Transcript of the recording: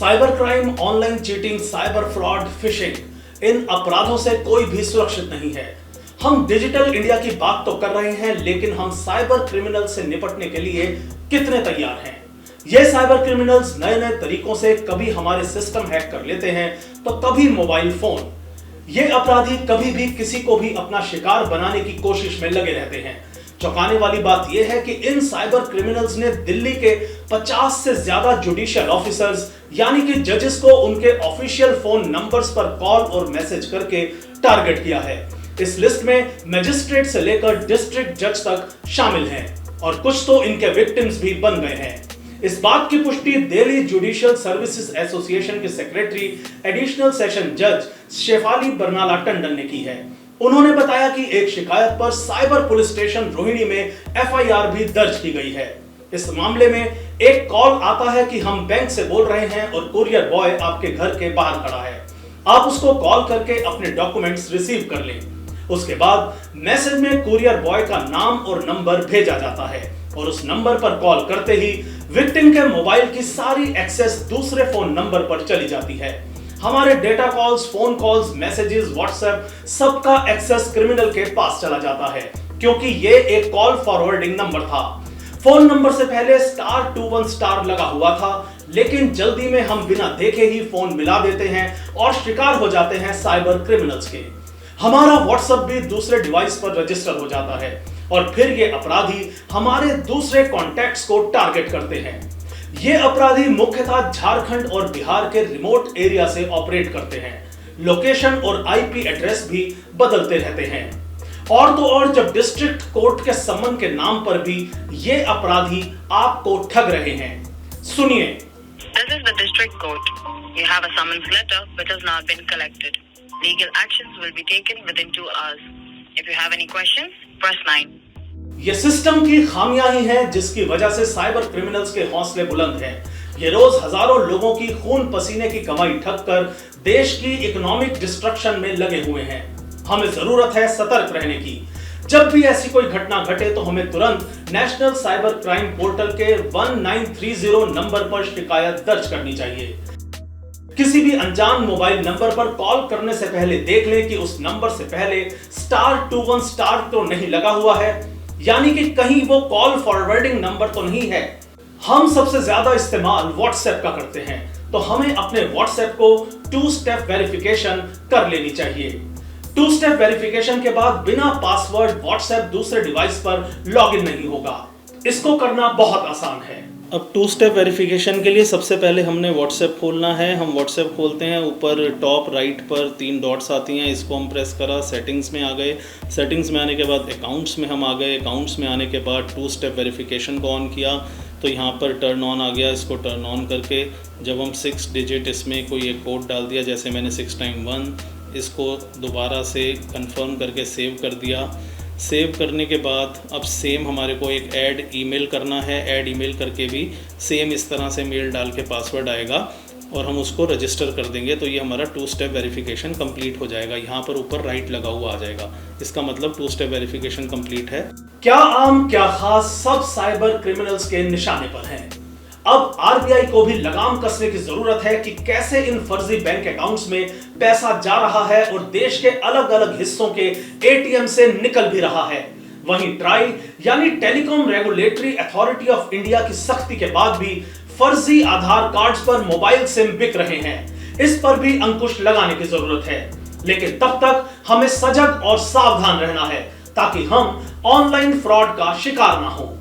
Cyber crime, online cheating, cyber fraud, phishing, इन अपराधों से कोई भी सुरक्षित नहीं है। हम डिजिटल इंडिया की बात तो कर रहे हैं, लेकिन हम साइबर क्रिमिनल से निपटने के लिए कितने तैयार हैं? ये साइबर क्रिमिनल्स नए नए तरीकों से कभी हमारे सिस्टम हैक कर लेते हैं तो कभी मोबाइल फोन। ये अपराधी कभी भी किसी को भी अपना शिकार बनाने की कोशिश में लगे रहते हैं। चौंकाने वाली बात यह है कि इन साइबर क्रिमिनल्स ने दिल्ली के 50 से ज्यादा जुडिशियल ऑफिसर्स यानी कि जजेस को उनके ऑफिशियल फोन नंबर्स पर कॉल और मैसेज करके टारगेट किया है। इस लिस्ट में मैजिस्ट्रेट से लेकर डिस्ट्रिक्ट जज तक शामिल हैं और कुछ तो इनके विक्टिम्स भी बन गए हैं। इस बात की पुष्टि दिल्ली जुडिशियल सर्विसेज एसोसिएशन के सेक्रेटरी एडिशनल सेशन जज शेफाली बरनाला टंडन ने की है। उन्होंने बताया कि एक शिकायत पर साइबर पुलिस स्टेशन रोहिणी में एफआईआर भी दर्ज की गई है। इस मामले में एक कॉल आता है कि हम बैंक से बोल रहे हैं और कुरियर बॉय आपके घर के बाहर खड़ा है, आप उसको कॉल करके अपने डॉक्यूमेंट्स रिसीव कर लें। उसके बाद मैसेज में कुरियर बॉय का नाम और नंबर भेजा जाता है और उस नंबर पर कॉल करते ही विक्टिम के मोबाइल की सारी एक्सेस दूसरे फोन नंबर पर चली जाती है। हमारे data calls, phone calls, messages, WhatsApp, सबका एक्सेस क्रिमिनल के पास चला जाता है, क्योंकि ये एक कॉल फॉरवर्डिंग नंबर था। फोन नंबर से पहले *21* लगा हुआ था, लेकिन जल्दी में हम बिना देखे ही फोन मिला देते हैं और शिकार हो जाते हैं साइबर क्रिमिनल्स के। हमारा व्हाट्सएप भी दूसरे डिवाइस पर रजिस्टर हो जाता है और फिर ये अपराधी हमारे दूसरे कॉन्टैक्ट्स को टारगेट करते हैं। ये अपराधी मुख्यतः झारखंड और बिहार के रिमोट एरिया से ऑपरेट करते हैं। लोकेशन और आईपी एड्रेस भी बदलते रहते हैं। और तो और जब डिस्ट्रिक्ट कोर्ट के सम्मन के नाम पर भी ये अपराधी आपको ठग रहे हैं। सुनिए। This is the district court. You have a summons letter which has not been collected. Legal actions will be taken within 2 hours. If you have any questions, press 9. ये सिस्टम की खामियां ही हैं जिसकी वजह से साइबर क्रिमिनल्स के हौसले बुलंद हैं। ये रोज हजारों लोगों की खून पसीने की कमाई ठग कर देश की इकोनॉमिक डिस्ट्रक्शन में लगे हुए हैं। हमें जरूरत है सतर्क रहने की। जब भी ऐसी कोई घटना घटे तो हमें तुरंत नेशनल साइबर क्राइम पोर्टल के 1930 नंबर पर शिकायत दर्ज करनी चाहिए। किसी भी अनजान मोबाइल नंबर पर कॉल करने से पहले देख लें कि उस नंबर से पहले *21* तो नहीं लगा हुआ है, यानी कि कहीं वो कॉल फॉरवर्डिंग नंबर तो नहीं है। हम सबसे ज्यादा इस्तेमाल व्हाट्सएप का करते हैं, तो हमें अपने व्हाट्सएप को 2 स्टेप वेरिफिकेशन कर लेनी चाहिए। 2 स्टेप वेरिफिकेशन के बाद बिना पासवर्ड व्हाट्सएप दूसरे डिवाइस पर लॉगिन नहीं होगा। इसको करना बहुत आसान है। अब 2 स्टेप वेरिफिकेशन के लिए सबसे पहले हमने व्हाट्सएप खोलना है। हम व्हाट्सएप खोलते हैं, ऊपर टॉप राइट पर 3 डॉट्स आती हैं, इसको हम प्रेस करा, सेटिंग्स में आ गए। सेटिंग्स में आने के बाद अकाउंट्स में हम आ गए। अकाउंट्स में आने के बाद 2 स्टेप वेरिफिकेशन को ऑन किया तो यहाँ पर टर्न ऑन आ गया। इसको टर्न ऑन करके जब हम 6 डिजिट इसमें कोई एक कोड डाल दिया, जैसे मैंने 6 टाइम 1, इसको दोबारा से कंफर्म करके सेव कर दिया। सेव करने के बाद अब सेम हमारे को एक ऐड ईमेल करना है। ऐड ईमेल करके भी सेम इस तरह से मेल डाल के पासवर्ड आएगा और हम उसको रजिस्टर कर देंगे तो ये हमारा 2 स्टेप वेरिफिकेशन कंप्लीट हो जाएगा। यहाँ पर ऊपर राइट लगा हुआ आ जाएगा, इसका मतलब 2 स्टेप वेरिफिकेशन कंप्लीट है। क्या आम क्या खास, सब साइबर क्रिमिनल्स के निशाने पर हैं। अब आरबीआई को भी लगाम कसने की जरूरत है कि कैसे इन फर्जी बैंक अकाउंट्स में पैसा जा रहा है और देश के अलग अलग हिस्सों के एटीएम से निकल भी रहा है। वहीं ट्राई यानी telecom regulatory authority of India की सख्ती के बाद भी फर्जी आधार कार्ड्स पर मोबाइल सिम बिक रहे हैं। इस पर भी अंकुश लगाने की जरूरत है, लेकिन तब तक हमें सजग और सावधान रहना है ताकि हम ऑनलाइन फ्रॉड का शिकार ना हो।